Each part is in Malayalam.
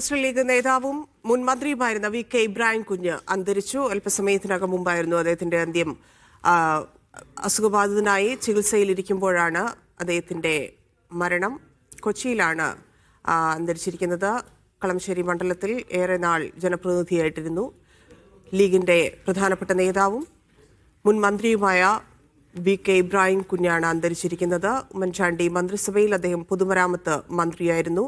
മുസ്ലിം ലീഗ് നേതാവും മുൻ മന്ത്രിയുമായിരുന്ന VK ഇബ്രാഹിം കുഞ്ഞ് അന്തരിച്ചു. അല്പസമയത്തിനകം മുമ്പായിരുന്നു അദ്ദേഹത്തിന്റെ അന്ത്യം. അസുഖബാധിതനായി ചികിത്സയിലിരിക്കുമ്പോഴാണ് അദ്ദേഹത്തിന്റെ മരണം. കൊച്ചിയിലാണ് അന്തരിച്ചിരിക്കുന്നത്. കളമശ്ശേരി മണ്ഡലത്തിൽ ഏറെ നാൾ ജനപ്രതിനിധിയായിട്ടിരുന്നു. ലീഗിന്റെ പ്രധാനപ്പെട്ട നേതാവും മുൻ മന്ത്രിയുമായ VK ഇബ്രാഹിം കുഞ്ഞാണ് അന്തരിച്ചിരിക്കുന്നത്. ഉമ്മൻചാണ്ടി മന്ത്രിസഭയിൽ അദ്ദേഹം പൊതുമരാമത്ത് മന്ത്രിയായിരുന്നു.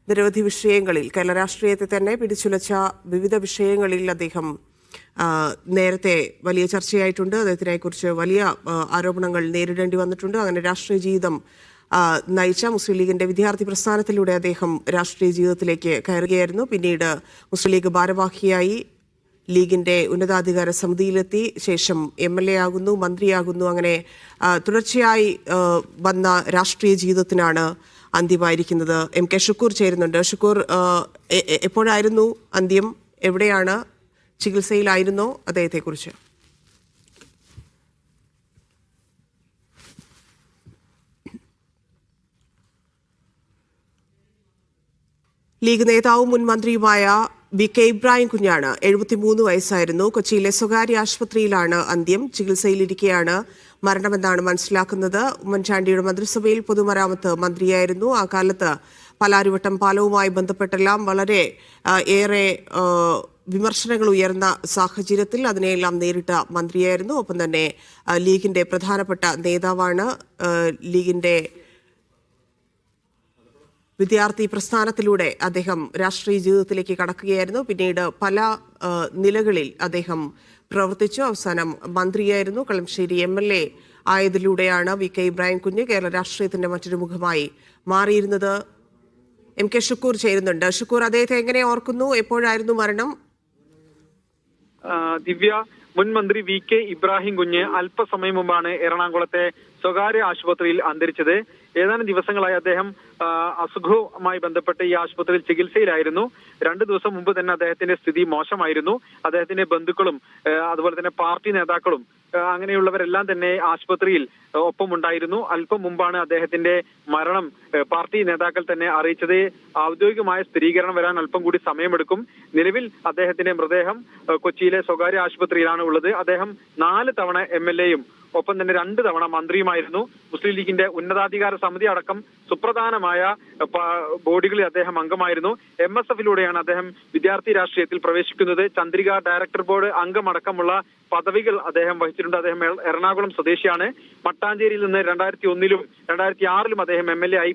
നിരവധി വിഷയങ്ങളിൽ കേരള രാഷ്ട്രീയത്തെ തന്നെ പിടിച്ചുലച്ച വിവിധ വിഷയങ്ങളിൽ അദ്ദേഹം നേരത്തെ വലിയ ചർച്ചയായിട്ടുണ്ട്. അദ്ദേഹത്തിനെ കുറിച്ച് വലിയ ആരോപണങ്ങൾ നേരിടേണ്ടി വന്നിട്ടുണ്ട്. അങ്ങനെ രാഷ്ട്രീയ ജീവിതം നയിച്ച മുസ്ലിം ലീഗിന്റെ വിദ്യാർത്ഥി പ്രസ്ഥാനത്തിലൂടെ അദ്ദേഹം രാഷ്ട്രീയ ജീവിതത്തിലേക്ക് കയറുകയായിരുന്നു. പിന്നീട് മുസ്ലിം ലീഗ് ഭാരവാഹിയായി ലീഗിന്റെ ഉന്നതാധികാര സമിതിയിലെത്തി. ശേഷം MLA ആകുന്നു, മന്ത്രിയാകുന്നു. അങ്ങനെ തുടർച്ചയായി വന്ന രാഷ്ട്രീയ ജീവിതത്തിനാണ് അന്ത്യമായിരിക്കുന്നത്. MK ഷുക്കൂർ ചേരുന്നുണ്ട്. ഷുക്കൂർ, എപ്പോഴായിരുന്നു അന്ത്യം? എവിടെയാണ്? ചികിത്സയിലായിരുന്നോ അദ്ദേഹത്തെക്കുറിച്ച്? ലീഗ് നേതാവും മുൻ മന്ത്രിയുമായ VK ഇബ്രാഹിം കുഞ്ഞാണ്. 73 വയസ്സായിരുന്നു. കൊച്ചിയിലെ സ്വകാര്യ ആശുപത്രിയിലാണ് അന്ത്യം. ചികിത്സയിലിരിക്കെയാണ് മരണമെന്നാണ് മനസ്സിലാക്കുന്നത്. ഉമ്മൻചാണ്ടിയുടെ മന്ത്രിസഭയിൽ പൊതുമരാമത്ത് മന്ത്രിയായിരുന്നു. ആ കാലത്ത് പാലാരിവട്ടം പാലവുമായി ബന്ധപ്പെട്ടെല്ലാം വളരെ ഏറെ വിമർശനങ്ങൾ ഉയർന്ന സാഹചര്യത്തിൽ അതിനെയെല്ലാം നേരിട്ട മന്ത്രിയായിരുന്നു. ഒപ്പം തന്നെ ലീഗിന്റെ പ്രധാനപ്പെട്ട നേതാവാണ്. ലീഗിന്റെ വിദ്യാർത്ഥി പ്രസ്ഥാനത്തിലൂടെ അദ്ദേഹം രാഷ്ട്രീയ ജീവിതത്തിലേക്ക് കടക്കുകയായിരുന്നു. പിന്നീട് പല നിലകളിൽ അദ്ദേഹം പ്രവർത്തിച്ചു. അവസാനം മന്ത്രിയായിരുന്നു. കളമശ്ശേരി MLA ആയതിലൂടെയാണ് VK ഇബ്രാഹിം കുഞ്ഞ് കേരള രാഷ്ട്രീയത്തിന്റെ മറ്റൊരു മുഖമായി മാറിയിരുന്നത്. MK ഷുക്കൂർ ചേരുന്നുണ്ട്. ഷുക്കൂർ, അദ്ദേഹത്തെ എങ്ങനെ ഓർക്കുന്നു? എപ്പോഴായിരുന്നു മരണം? ദിവ്യ, മുൻ മന്ത്രി VK ഇബ്രാഹിം കുഞ്ഞ് അല്പസമയം മുമ്പാണ് എറണാകുളത്തെ സ്വകാര്യ ആശുപത്രിയിൽ അന്തരിച്ചത്. ഏതാനും ദിവസങ്ങളായി അദ്ദേഹം അസുഖവുമായി ബന്ധപ്പെട്ട് ഈ ആശുപത്രിയിൽ ചികിത്സയിലായിരുന്നു. 2 ദിവസം മുമ്പ് തന്നെ അദ്ദേഹത്തിന്റെ സ്ഥിതി മോശമായിരുന്നു. അദ്ദേഹത്തിന്റെ ബന്ധുക്കളും അതുപോലെ തന്നെ പാർട്ടി നേതാക്കളും അങ്ങനെയുള്ളവരെല്ലാം തന്നെ ആശുപത്രിയിൽ ഒപ്പമുണ്ടായിരുന്നു. അല്പം മുമ്പാണ് അദ്ദേഹത്തിന്റെ മരണം പാർട്ടി നേതാക്കൾ തന്നെ അറിയിച്ചത്. ഔദ്യോഗികമായ സ്ഥിരീകരണം വരാൻ അല്പം കൂടി സമയമെടുക്കും. നിലവിൽ അദ്ദേഹത്തിന്റെ മൃതദേഹം കൊച്ചിയിലെ സ്വകാര്യ ആശുപത്രിയിലാണ് ഉള്ളത്. അദ്ദേഹം 4 തവണ MLAയും ഒപ്പം തന്നെ 2 തവണ മന്ത്രിയുമായിരുന്നു. മുസ്ലിം ലീഗിന്റെ ഉന്നതാധികാര സമിതി അടക്കം സുപ്രധാനമായ ബോഡികളിൽ അദ്ദേഹം അംഗമായിരുന്നു. MSFിലൂടെയാണ് അദ്ദേഹം വിദ്യാർത്ഥി രാഷ്ട്രീയത്തിൽ പ്രവേശിക്കുന്നത്. ചന്ദ്രിക ഡയറക്ടർ ബോർഡ് അംഗമടക്കമുള്ള പദവികൾ അദ്ദേഹം വഹിച്ചിട്ടുണ്ട്. അദ്ദേഹം എറണാകുളം സ്വദേശിയാണ്. മട്ടാഞ്ചേരിയിൽ നിന്ന് 2001-ലും 2006-ലും അദ്ദേഹം MLA ആയി